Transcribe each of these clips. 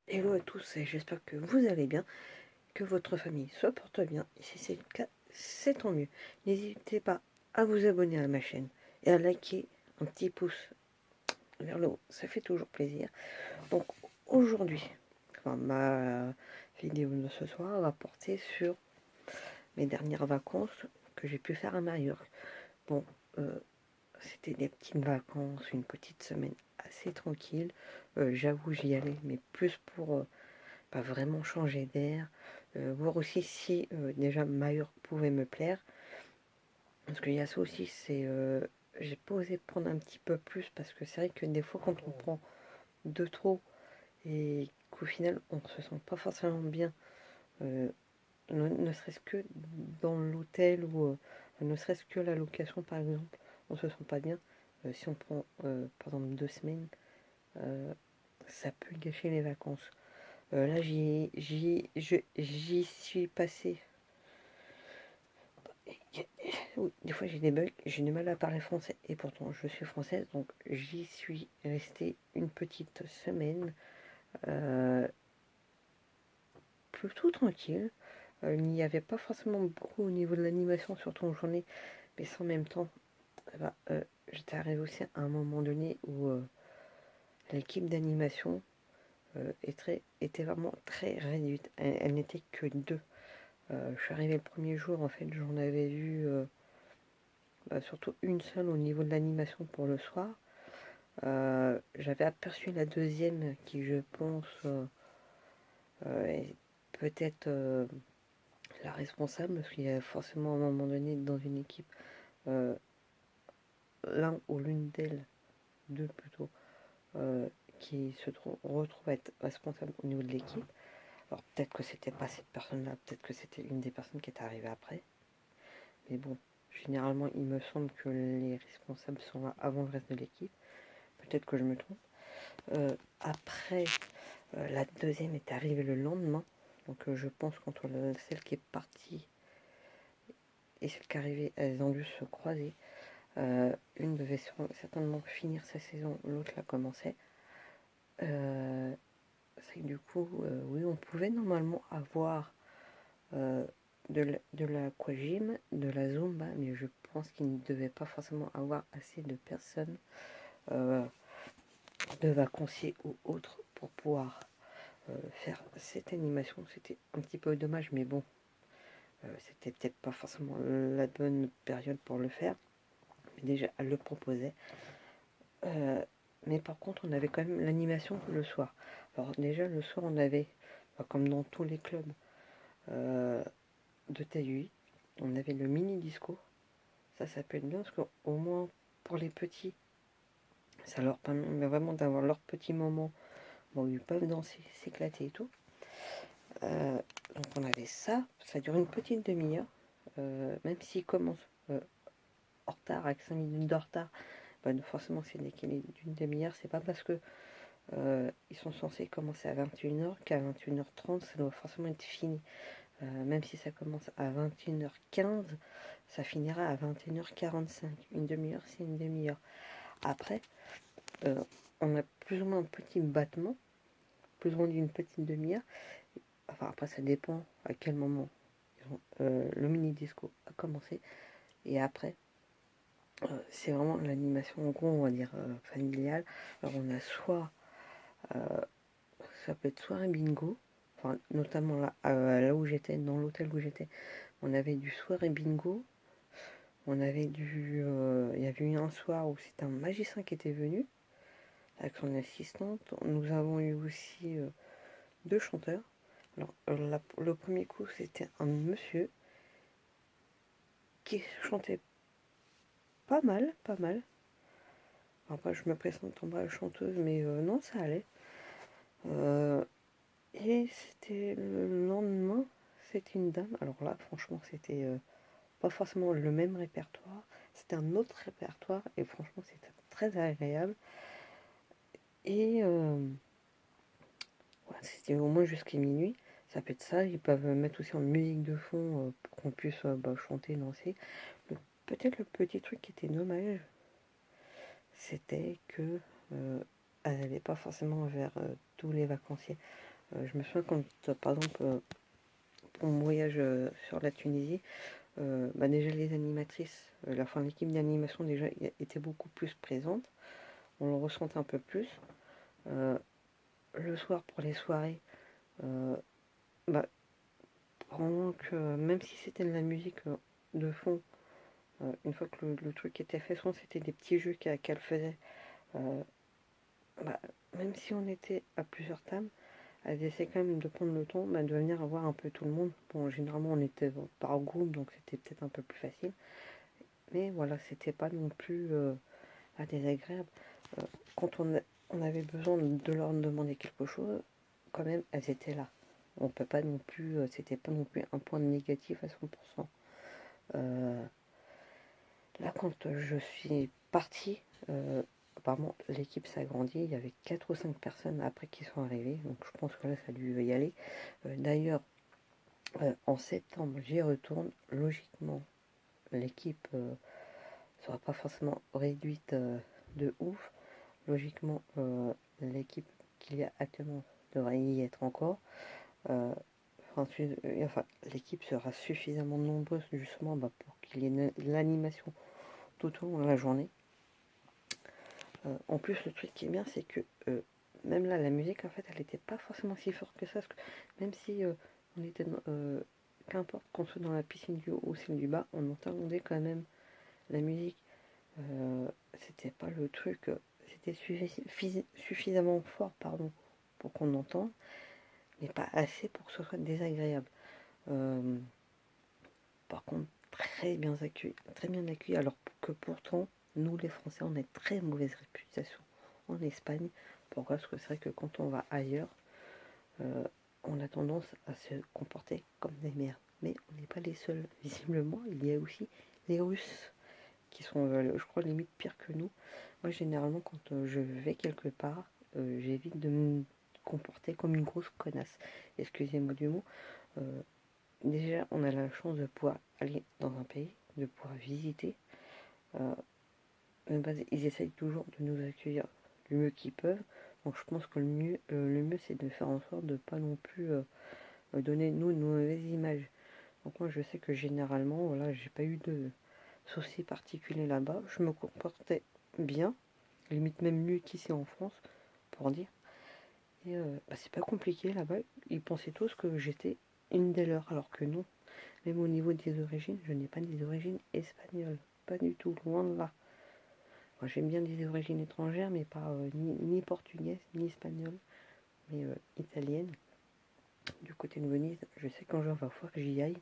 Hello à tous et j'espère que vous allez bien, que votre famille se porte bien. Et si c'est le cas, c'est tant mieux. N'hésitez pas à vous abonner à ma chaîne et à liker un petit pouce vers le haut. Ça fait toujours plaisir. Donc aujourd'hui, ma vidéo de ce soir va porter sur mes dernières vacances que j'ai pu faire à Majorque. Bon, c'était des petites vacances, une petite semaine assez tranquille. J'avoue, j'y allais, mais plus pour pas vraiment changer d'air, voir aussi si déjà Majorque pouvait me plaire. Parce qu'il y a ça aussi, c'est j'ai pas osé prendre un petit peu plus parce que c'est vrai que des fois quand on prend de trop et qu'au final on ne se sent pas forcément bien, euh, ne serait-ce que dans l'hôtel ou ne serait-ce que la location par exemple, on se sent pas bien. Si on prend par exemple 2 semaines, euh, ça peut gâcher les vacances. Là, j'y suis passé. Oui, des fois j'ai des bugs, j'ai du mal à parler français et pourtant je suis française, donc j'y suis restée une petite semaine, euh, plutôt tranquille. Il n'y avait pas forcément beaucoup au niveau de l'animation, surtout en journée, mais en même temps, j'étais arrivée aussi à un moment donné où l'équipe d'animation était vraiment très réduite. Elle n'était que deux. Je suis arrivée le premier jour, en fait, j'en avais vu surtout une seule au niveau de l'animation pour le soir. J'avais aperçu la deuxième qui, je pense, est peut-être la responsable, parce qu'il y a forcément à un moment donné dans une équipe euh, l'un ou l'une d'elles, deux plutôt, euh, qui retrouve être responsable au niveau de l'équipe. Alors peut-être que c'était pas cette personne-là, peut-être que c'était une des personnes qui est arrivée après. Mais bon, généralement, il me semble que les responsables sont là avant le reste de l'équipe. Peut-être que je me trompe. Après, la deuxième est arrivée le lendemain. Donc je pense qu'entre celle qui est partie et celle qui est arrivée, elles ont dû se croiser. Une devait certainement finir sa saison, l'autre la commençait. C'est que du coup, oui, on pouvait normalement avoir euh, de de la Zumba, mais je pense qu'il ne devait pas forcément avoir assez de personnes, euh, de vacanciers ou autres, pour pouvoir faire cette animation. C'était un petit peu dommage, mais bon, c'était peut-être pas forcément la bonne période pour le faire. Mais déjà, elle le proposait. Euh, mais par contre, on avait quand même l'animation le soir. Alors déjà, le soir, on avait, comme dans tous les clubs de Tahui, on avait le mini disco. Ça peut être bien parce qu'au moins pour les petits, ça leur permet vraiment d'avoir leur petit moment où ils peuvent danser, s'éclater et tout. Donc on avait ça, ça dure une petite demi-heure, même s'il commence en retard, avec 5 minutes de retard, forcément c'est décalé d'une demi-heure, c'est pas parce que ils sont censés commencer à 21h qu'à 21h30 ça doit forcément être fini. Même si ça commence à 21h15, ça finira à 21h45. Une demi-heure, c'est une demi-heure. Après, euh, on a plus ou moins un petit battement, plus ou moins d'une petite demi-heure. Enfin, après, ça dépend à quel moment le mini-disco a commencé. Et après, c'est vraiment l'animation, en gros, on va dire familiale. Alors, on a soit, euh, ça peut être soirée bingo, enfin, notamment là où j'étais, dans l'hôtel où j'étais, on avait du soirée bingo. On avait il y avait eu un soir où c'était un magicien qui était venu avec son assistante. Nous avons eu aussi deux chanteurs. Alors, le premier coup, c'était un monsieur qui chantait pas mal, pas mal. Après, je me présente en bas chanteuse, mais non, ça allait. Euh, et c'était le lendemain, c'était une dame. Alors là, franchement, c'était pas forcément le même répertoire. C'était un autre répertoire et franchement, c'était très agréable. Et ouais, c'était au moins jusqu'à minuit. Ça peut être ça. Ils peuvent mettre aussi en musique de fond pour qu'on puisse chanter, danser. Peut-être le petit truc qui était dommage, c'était que elle n'allait pas forcément vers tous les vacanciers. Je me souviens quand, par exemple, pour mon voyage sur la Tunisie, bah déjà les animatrices, l'équipe d'animation déjà était beaucoup plus présente, on le ressentait un peu plus. Euh, le soir pour les soirées, bah, vraiment que même si c'était de la musique de fond, une fois que le truc était fait, souvent c'était des petits jeux qu'elle faisait. Euh, bah, même si on était à plusieurs tables, elle essaie quand même de prendre le temps de venir voir un peu tout le monde. Bon, généralement on était par groupe, donc c'était peut-être un peu plus facile. Mais voilà, c'était pas non plus désagréable. Euh, quand on avait besoin de leur demander quelque chose, quand même, elles étaient là. On peut pas non plus, c'était pas non plus un point négatif à 100%. Euh, Là, quand je suis partie, apparemment l'équipe s'agrandit, il y avait 4 ou 5 personnes après qui sont arrivées, donc je pense que là ça a dû y aller. D'ailleurs, en septembre, j'y retourne. Logiquement, l'équipe ne sera pas forcément réduite de ouf. Logiquement, l'équipe qu'il y a actuellement devrait y être encore. Euh, enfin, l'équipe sera suffisamment nombreuse justement pour qu'il y ait l'animation tout au long de la journée. En plus, le truc qui est bien, c'est que même là, la musique, en fait, elle n'était pas forcément si forte que ça. Parce que même si on était, qu'importe qu'on soit dans la piscine du haut ou celle du bas, on entendait quand même la musique. C'était pas le truc, c'était suffisamment fort, pardon, pour qu'on entende, mais pas assez pour que ce soit désagréable. Euh, Par contre, très bien accueilli, alors que pourtant, nous les Français, on a une très mauvaise réputation en Espagne. Pourquoi? Parce que c'est vrai que quand on va ailleurs, euh, on a tendance à se comporter comme des merdes. Mais on n'est pas les seuls. Visiblement, il y a aussi les Russes qui sont, je crois, limite pires que nous. Moi, généralement, quand je vais quelque part, j'évite de me comporter comme une grosse connasse. Excusez-moi du mot. Euh, Déjà, on a la chance de pouvoir aller dans un pays, de pouvoir visiter. Euh, Ils essayent toujours de nous accueillir du mieux qu'ils peuvent. Donc je pense que le mieux c'est de faire en sorte de ne pas non plus donner nous une mauvaise image. Donc moi je sais que généralement, voilà, j'ai pas eu de soucis particuliers là-bas. Je me comportais bien, limite même mieux qu'ici en France, pour dire. Et bah, c'est pas compliqué là-bas. Ils pensaient tous que j'étais une des leurs, alors que non. Même au niveau des origines, je n'ai pas des origines espagnoles. Pas du tout, loin de là. Moi, j'aime bien des origines étrangères, mais pas ni portugaise, ni espagnole, mais italienne. Du côté de Venise, je sais qu'un jour il va falloir que j'y aille.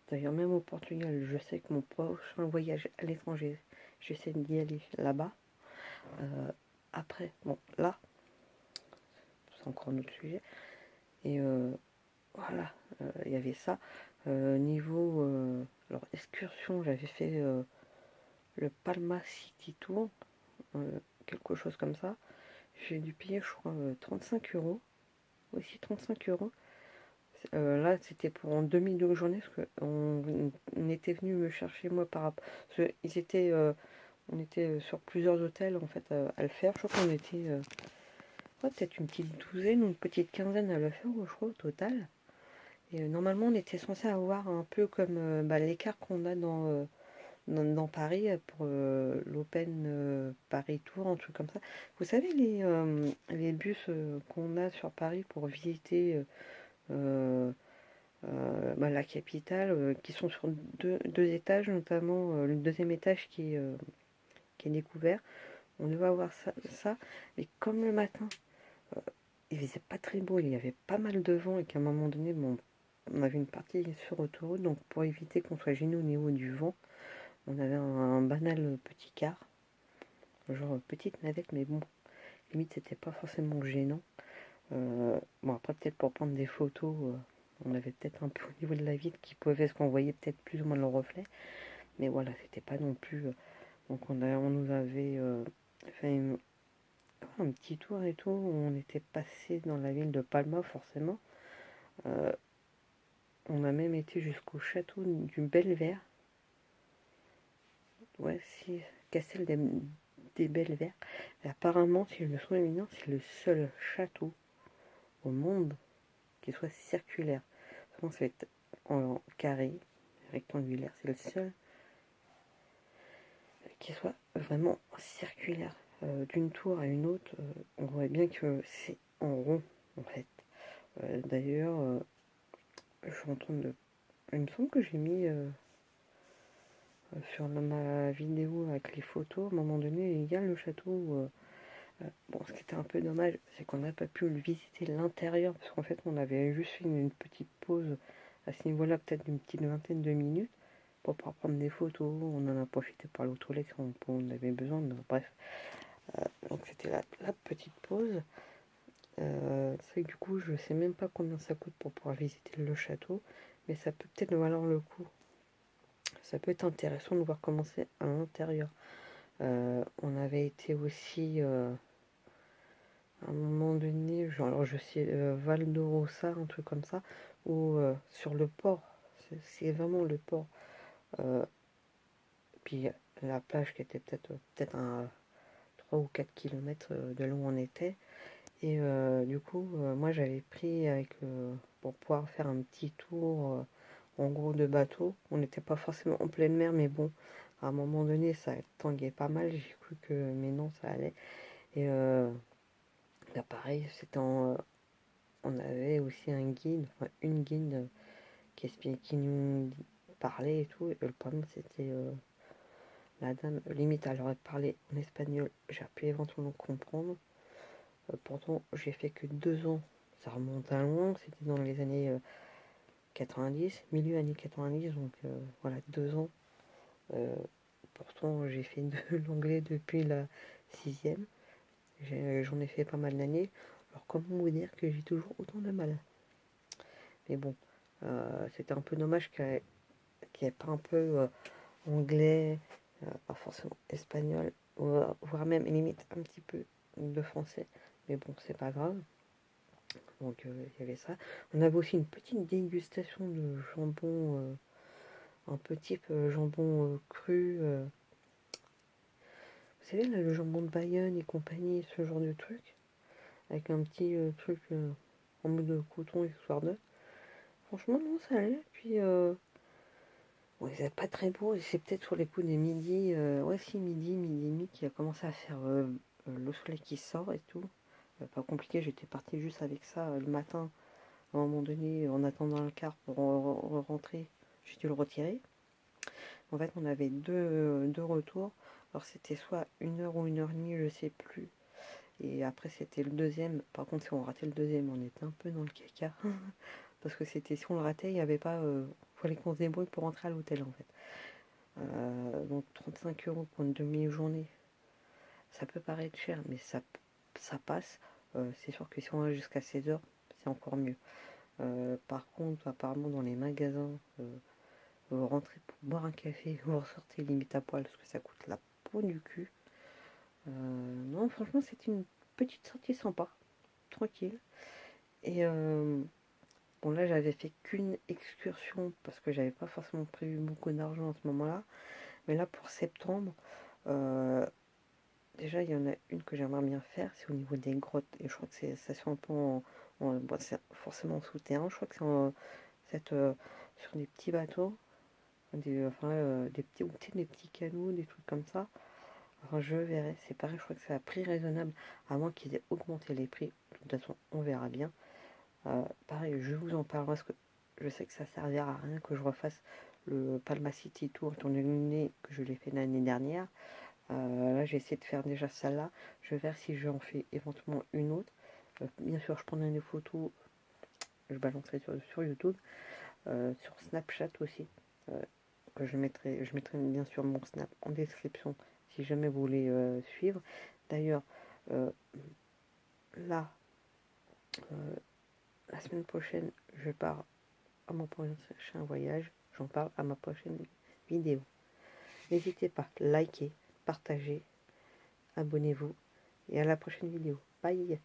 D'ailleurs, même au Portugal, je sais que mon prochain voyage à l'étranger, j'essaie d'y aller là-bas. Euh, Après, bon, là, c'est encore un autre sujet. Et voilà, il y avait ça. Niveau alors excursion, j'avais fait le Palma City Tour, quelque chose comme ça. J'ai dû payer, je crois, 35 euros. Aussi 35 euros. Là, c'était pour en demi-journée, parce qu'on était venu me chercher, moi, par rapport. Ils étaient, on était sur plusieurs hôtels, en fait, à le faire. Je crois qu'on était ouais, peut-être une petite douzaine ou une petite quinzaine à le faire, je crois, au total. Et normalement, on était censé avoir un peu comme bah, l'écart qu'on a dans Paris pour l'Open Paris Tour, un truc comme ça. Vous savez, les bus qu'on a sur Paris pour visiter euh, bah, la capitale, qui sont sur deux étages, notamment le deuxième étage qui est découvert. On devait avoir ça, mais comme le matin, euh, il faisait pas très beau, il y avait pas mal de vent et qu'à un moment donné, bon, on avait une partie sur autoroute, donc pour éviter qu'on soit gêné au niveau du vent, on avait un banal petit car, genre petite navette, mais bon, limite c'était pas forcément gênant. Bon après peut-être pour prendre des photos, on avait peut-être un peu au niveau de la vitre qui pouvait se qu'on voyait peut-être plus ou moins le reflet, mais voilà, c'était pas non plus. Donc on nous avait fait un petit tour et tout, on était passé dans la ville de Palma forcément. Euh, on a même été jusqu'au château du Belver. Ouais, si, Castel des Belver. Et apparemment, si je me souviens bien, c'est le seul château au monde qui soit circulaire. Sinon, ça va être en carré, rectangulaire. C'est le seul qui soit vraiment circulaire. D'une tour à une autre, on voit bien que c'est en rond, en fait. D'ailleurs, je suis en train de... Il me semble que j'ai mis sur ma vidéo avec les photos, à un moment donné, il y a le château. Bon, ce qui était un peu dommage, c'est qu'on n'a pas pu le visiter l'intérieur, parce qu'en fait, on avait juste fait une petite pause à ce niveau-là, peut-être d'une petite vingtaine de minutes, pour pouvoir prendre des photos. On en a profité pour aller aux toilettes quand on avait besoin, mais bref. Donc c'était la petite pause. C'est que du coup, je sais même pas combien ça coûte pour pouvoir visiter le château, mais ça peut peut-être valoir le coup. Ça peut être intéressant de voir comment c'est à l'intérieur. On avait été aussi à un moment donné, genre, alors je sais, Val d'Orossa, un truc comme ça, ou sur le port. C'est vraiment le port. Euh, Puis la plage qui était peut-être un 3 ou 4 km de là où on était. Et du coup, moi j'avais pris pour pouvoir faire un petit tour en gros de bateau. On n'était pas forcément en pleine mer, mais bon, à un moment donné ça tanguait pas mal. J'ai cru que, mais non, ça allait. Et là pareil, on avait aussi un guide, enfin une guide qui nous parlait et tout. Et le problème c'était la dame, limite elle aurait parlé en espagnol, j'ai pu éventuellement comprendre. Pourtant, j'ai fait que 2 ans. Ça remonte à loin, c'était dans les années 90, milieu années 90, donc voilà, 2 ans. Euh, Pourtant, j'ai fait de l'anglais depuis la sixième. J'en ai fait pas mal d'années. Alors, comment vous dire que j'ai toujours autant de mal? Mais bon, c'était un peu dommage qu'il n'y ait pas un peu anglais, pas forcément espagnol, voire même limite un petit peu de français. Mais bon, c'est pas grave. Donc il y avait ça. On avait aussi une petite dégustation de jambon, un peu type jambon cru. Vous savez, là, le jambon de Bayonne et compagnie, ce genre de truc. Avec un petit truc en mode de coton, histoire de. Franchement, non, ça allait. Puis, bon, ils n'étaient pas très beau. Et c'est peut-être sur les coups des midi. Ouais, si, midi et demi, qui a commencé à faire le soleil qui sort et tout. Pas compliqué, j'étais partie juste avec ça le matin. À un moment donné, en attendant le car pour rentrer, j'ai dû le retirer. En fait, on avait deux retours. Alors, c'était soit 1 heure ou 1 heure et demie, je sais plus. Et après, c'était le deuxième. Par contre, si on ratait le deuxième, on était un peu dans le caca. Parce que c'était, si on le ratait, il n'y avait pas. Fallait qu'on se débrouille pour rentrer à l'hôtel, en fait. Donc, 35 euros pour une demi-journée. Ça peut paraître cher, mais ça passe. C'est sûr que si on va jusqu'à 16 heures, c'est encore mieux. Par contre, apparemment, dans les magasins, vous rentrez pour boire un café, vous ressortez limite à poil parce que ça coûte la peau du cul. Non, franchement, c'était une petite sortie sympa, tranquille. Et bon, là, j'avais fait qu'une excursion parce que j'avais pas forcément prévu beaucoup d'argent à ce moment-là. Mais là, pour septembre, euh, déjà, il y en a une que j'aimerais bien faire, c'est au niveau des grottes. Et je crois que ça se fait un peu bon, c'est forcément en souterrain. Je crois que c'est sur des petits bateaux. Des petits, ou peut-être des petits canaux, des trucs comme ça. Enfin, je verrai. C'est pareil, je crois que c'est à prix raisonnable, à moins qu'ils aient augmenté les prix. De toute façon, on verra bien. Pareil, je vous en parle parce que je sais que ça servira à rien que je refasse le Palma City Tour, étant donné que je l'ai fait l'année dernière. Là, j'ai essayé de faire déjà celle-là. Je vais voir si j'en fais éventuellement une autre. Bien sûr, je prendrai des photos, je balancerai sur YouTube, sur Snapchat aussi. Euh, que je mettrai bien sûr mon Snap en description si jamais vous voulez suivre. D'ailleurs, euh, là, euh, la semaine prochaine, je pars à mon prochain voyage. J'en parle à ma prochaine vidéo. N'hésitez pas, likez, partagez, abonnez-vous et à la prochaine vidéo. Bye!